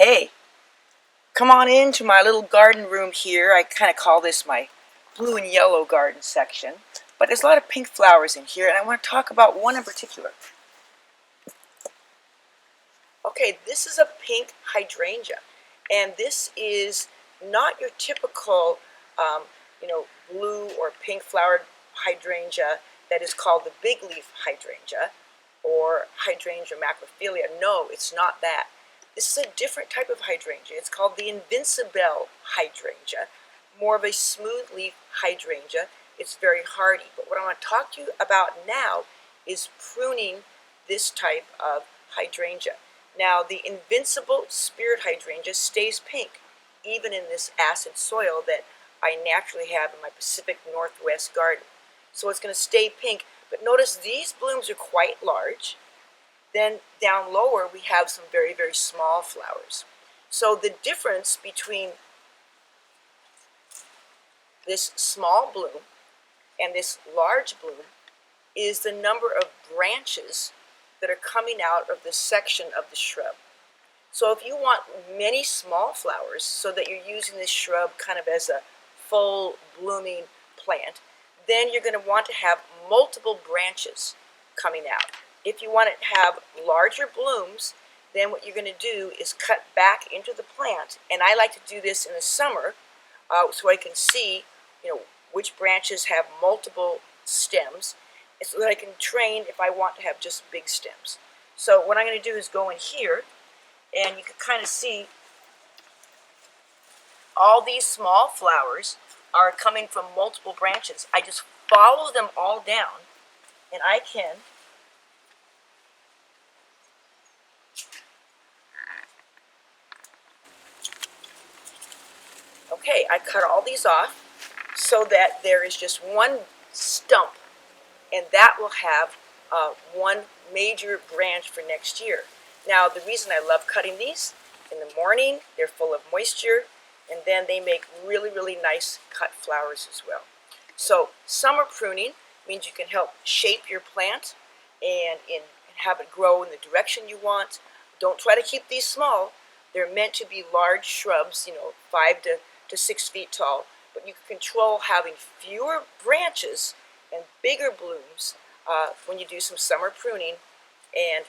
Hey, come on into my little garden room here. I kind of call this my blue and yellow garden section, but there's a lot of pink flowers in here, and I want to talk about one in particular. Okay, this is a pink hydrangea, and this is not your typical, blue or pink flowered hydrangea that is called the big leaf hydrangea or Hydrangea macrophylla. No, it's not that. This is a different type of hydrangea. It's called the Invincibelle hydrangea, more of a smooth leaf hydrangea. It's very hardy. But what I want to talk to you about now is pruning this type of hydrangea. Now, the Invincibelle spirit hydrangea stays pink, even in this acid soil that I naturally have in my Pacific Northwest garden. So it's going to stay pink. But notice these blooms are quite large. Then down lower we have some very, very small flowers. So the difference between this small bloom and this large bloom is the number of branches that are coming out of this section of the shrub. So if you want many small flowers so that you're using this shrub kind of as a full blooming plant, then you're going to want to have multiple branches coming out. If you want to have larger blooms, then what you're going to do is cut back into the plant, and I like to do this in the summer so I can see which branches have multiple stems, so that I can train if I want to have just big stems. So what I'm going to do is go in here, and you can kind of see all these small flowers are coming from multiple branches. I just follow them all down, and I can okay, I cut all these off so that there is just one stump, and that will have one major branch for next year. Now, the reason I love cutting these, in the morning, they're full of moisture, and then they make really, really nice cut flowers as well. So summer pruning means you can help shape your plant and have it grow in the direction you want. Don't try to keep these small. They're meant to be large shrubs, 5 to 6 feet tall, but you can control having fewer branches and bigger blooms when you do some summer pruning, and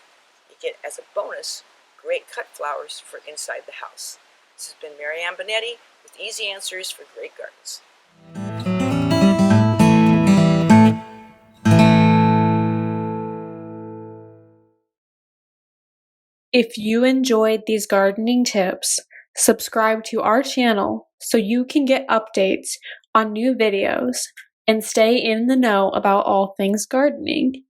you get, as a bonus, great cut flowers for inside the house. This has been Marianne Binetti with Easy Answers for Great Gardens. If you enjoyed these gardening tips, subscribe to our channel so you can get updates on new videos and stay in the know about all things gardening.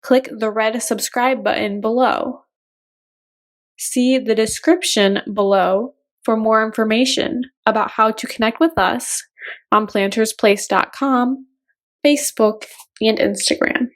Click the red subscribe button below. See the description below for more information about how to connect with us on PlantersPlace.com, Facebook, and Instagram.